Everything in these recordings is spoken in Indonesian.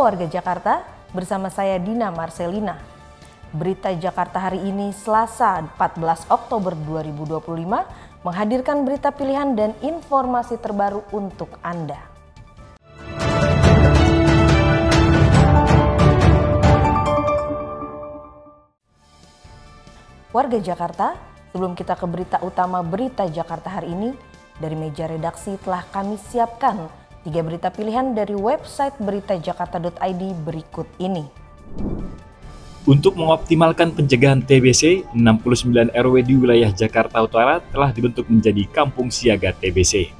Halo warga Jakarta, bersama saya Dina Marcelina. Berita Jakarta hari ini Selasa 14 Oktober 2025 menghadirkan berita pilihan dan informasi terbaru untuk Anda. Warga Jakarta, sebelum kita ke berita utama Berita Jakarta hari ini, dari meja redaksi telah kami siapkan 3 berita pilihan dari website beritajakarta.id berikut ini. Untuk mengoptimalkan pencegahan TBC, 69 RW di wilayah Jakarta Utara telah dibentuk menjadi Kampung Siaga TBC.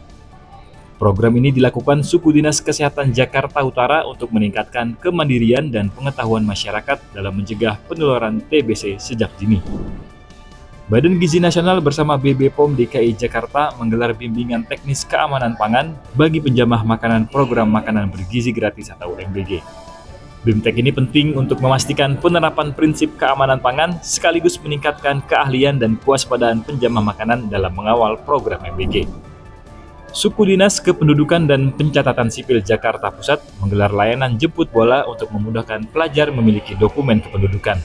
Program ini dilakukan Suku Dinas Kesehatan Jakarta Utara untuk meningkatkan kemandirian dan pengetahuan masyarakat dalam mencegah penularan TBC sejak dini. Badan Gizi Nasional bersama BB POM DKI Jakarta menggelar bimbingan teknis keamanan pangan bagi penjamah makanan program makanan bergizi gratis atau MBG. BIMTEK ini penting untuk memastikan penerapan prinsip keamanan pangan sekaligus meningkatkan keahlian dan kewaspadaan penjamah makanan dalam mengawal program MBG. Suku Dinas Kependudukan dan Pencatatan Sipil Jakarta Pusat menggelar layanan jemput bola untuk memudahkan pelajar memiliki dokumen kependudukan.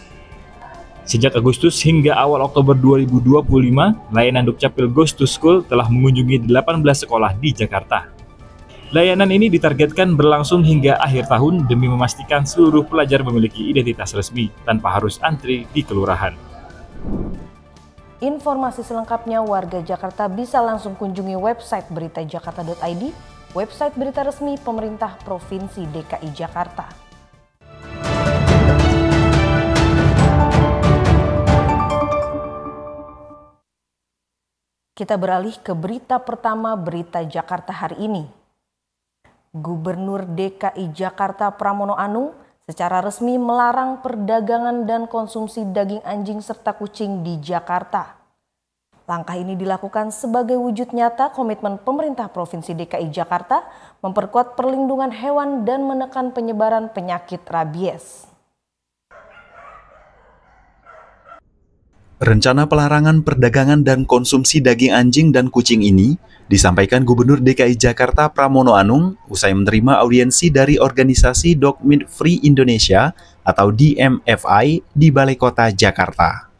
Sejak Agustus hingga awal Oktober 2025, layanan Dukcapil Goes to School telah mengunjungi 18 sekolah di Jakarta. Layanan ini ditargetkan berlangsung hingga akhir tahun demi memastikan seluruh pelajar memiliki identitas resmi tanpa harus antri di kelurahan. Informasi selengkapnya warga Jakarta bisa langsung kunjungi website beritajakarta.id, website berita resmi pemerintah Provinsi DKI Jakarta. Kita beralih ke berita pertama Berita Jakarta hari ini. Gubernur DKI Jakarta Pramono Anung secara resmi melarang perdagangan dan konsumsi daging anjing serta kucing di Jakarta. Langkah ini dilakukan sebagai wujud nyata komitmen pemerintah Provinsi DKI Jakarta memperkuat perlindungan hewan dan menekan penyebaran penyakit rabies. Rencana pelarangan perdagangan dan konsumsi daging anjing dan kucing ini disampaikan Gubernur DKI Jakarta Pramono Anung usai menerima audiensi dari organisasi Dog Meat Free Indonesia atau DMFI di Balai Kota Jakarta.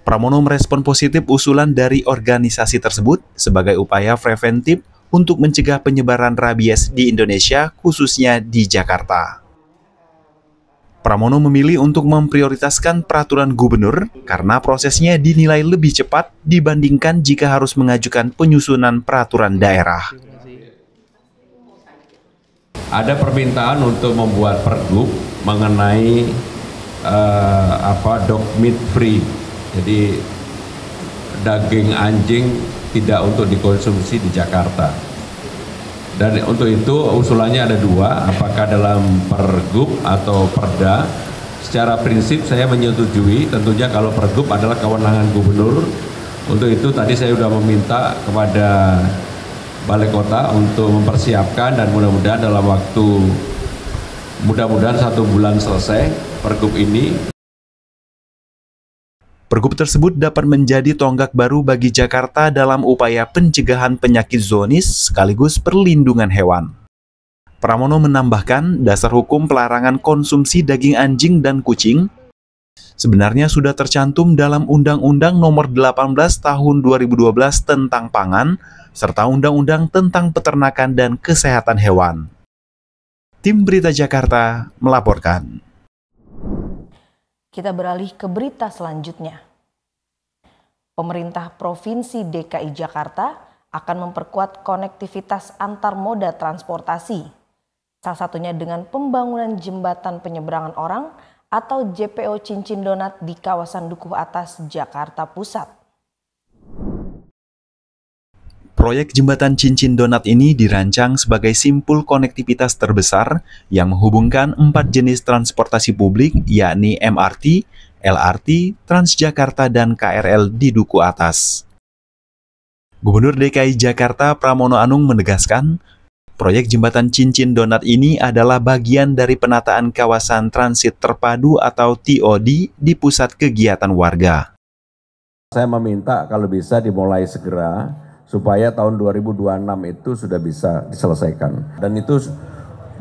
Pramono merespon positif usulan dari organisasi tersebut sebagai upaya preventif untuk mencegah penyebaran rabies di Indonesia, khususnya di Jakarta. Pramono memilih untuk memprioritaskan peraturan gubernur karena prosesnya dinilai lebih cepat dibandingkan jika harus mengajukan penyusunan peraturan daerah. Ada permintaan untuk membuat pergub mengenai dog meat free. Jadi daging anjing tidak untuk dikonsumsi di Jakarta. Dan untuk itu usulannya ada 2, apakah dalam pergub atau perda. Secara prinsip saya menyetujui, tentunya kalau pergub adalah kewenangan gubernur. Untuk itu tadi saya sudah meminta kepada Balai Kota untuk mempersiapkan dan mudah-mudahan dalam waktu, mudah-mudahan 1 bulan selesai pergub ini. Pergub tersebut dapat menjadi tonggak baru bagi Jakarta dalam upaya pencegahan penyakit zoonosis sekaligus perlindungan hewan. Pramono menambahkan dasar hukum pelarangan konsumsi daging anjing dan kucing sebenarnya sudah tercantum dalam Undang-Undang Nomor 18 Tahun 2012 tentang Pangan serta Undang-Undang tentang Peternakan dan Kesehatan Hewan. Tim Berita Jakarta melaporkan. Kita beralih ke berita selanjutnya. Pemerintah Provinsi DKI Jakarta akan memperkuat konektivitas antar moda transportasi. Salah satunya dengan pembangunan jembatan penyeberangan orang atau JPO Cincin Donat di kawasan Dukuh Atas, Jakarta Pusat. Proyek jembatan Cincin Donat ini dirancang sebagai simpul konektivitas terbesar yang menghubungkan 4 jenis transportasi publik yakni MRT, LRT, Transjakarta, dan KRL di Dukuh Atas. Gubernur DKI Jakarta Pramono Anung menegaskan, proyek jembatan Cincin Donat ini adalah bagian dari penataan kawasan transit terpadu atau TOD di pusat kegiatan warga. Saya meminta kalau bisa dimulai segera, supaya tahun 2026 itu sudah bisa diselesaikan. Dan itu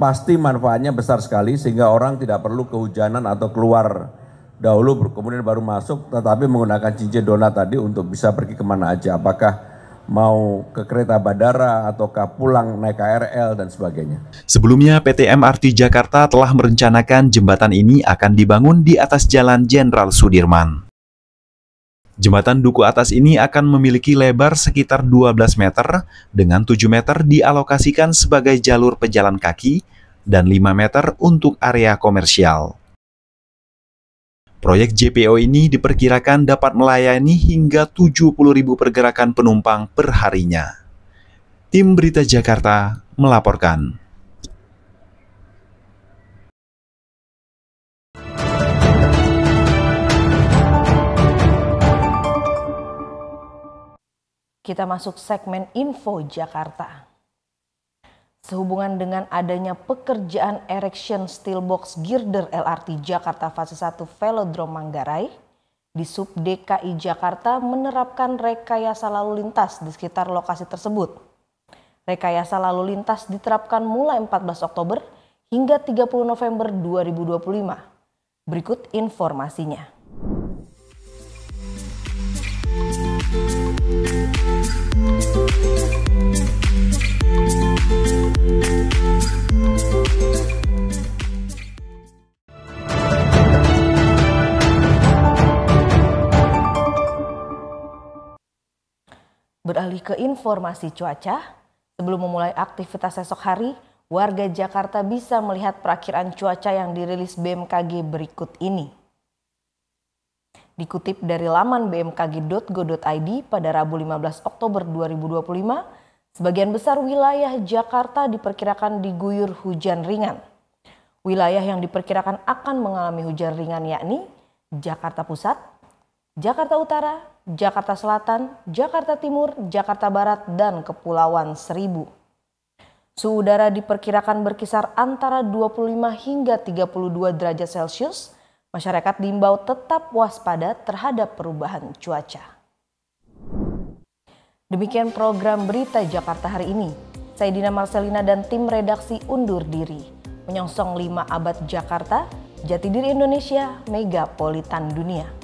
pasti manfaatnya besar sekali sehingga orang tidak perlu kehujanan atau keluar dahulu kemudian baru masuk, tetapi menggunakan cincin donat tadi untuk bisa pergi kemana aja, apakah mau ke kereta bandara ataukah pulang naik KRL dan sebagainya. Sebelumnya PT MRT Jakarta telah merencanakan jembatan ini akan dibangun di atas Jalan Jenderal Sudirman. Jembatan duku atas ini akan memiliki lebar sekitar 12 meter dengan 7 meter dialokasikan sebagai jalur pejalan kaki dan 5 meter untuk area komersial. Proyek JPO ini diperkirakan dapat melayani hingga 70.000 pergerakan penumpang per harinya. Tim Berita Jakarta melaporkan. Kita masuk segmen Info Jakarta. Sehubungan dengan adanya pekerjaan erection steel box girder LRT Jakarta fase 1 Velodrome Manggarai, Disub DKI Jakarta menerapkan rekayasa lalu lintas di sekitar lokasi tersebut. Rekayasa lalu lintas diterapkan mulai 14 Oktober hingga 30 November 2025. Berikut informasinya. Beralih ke informasi cuaca, sebelum memulai aktivitas esok hari, warga Jakarta bisa melihat perakiraan cuaca yang dirilis BMKG berikut ini. Dikutip dari laman bmkg.go.id pada Rabu 15 Oktober 2025, sebagian besar wilayah Jakarta diperkirakan diguyur hujan ringan. Wilayah yang diperkirakan akan mengalami hujan ringan yakni Jakarta Pusat, Jakarta Utara, Jakarta Selatan, Jakarta Timur, Jakarta Barat, dan Kepulauan Seribu. Suhu udara diperkirakan berkisar antara 25 hingga 32 derajat Celcius. Masyarakat diimbau tetap waspada terhadap perubahan cuaca. Demikian program Berita Jakarta hari ini. Saya Dina Marcelina dan tim redaksi undur diri. Menyongsong 5 abad Jakarta, jati diri Indonesia, megapolitan dunia.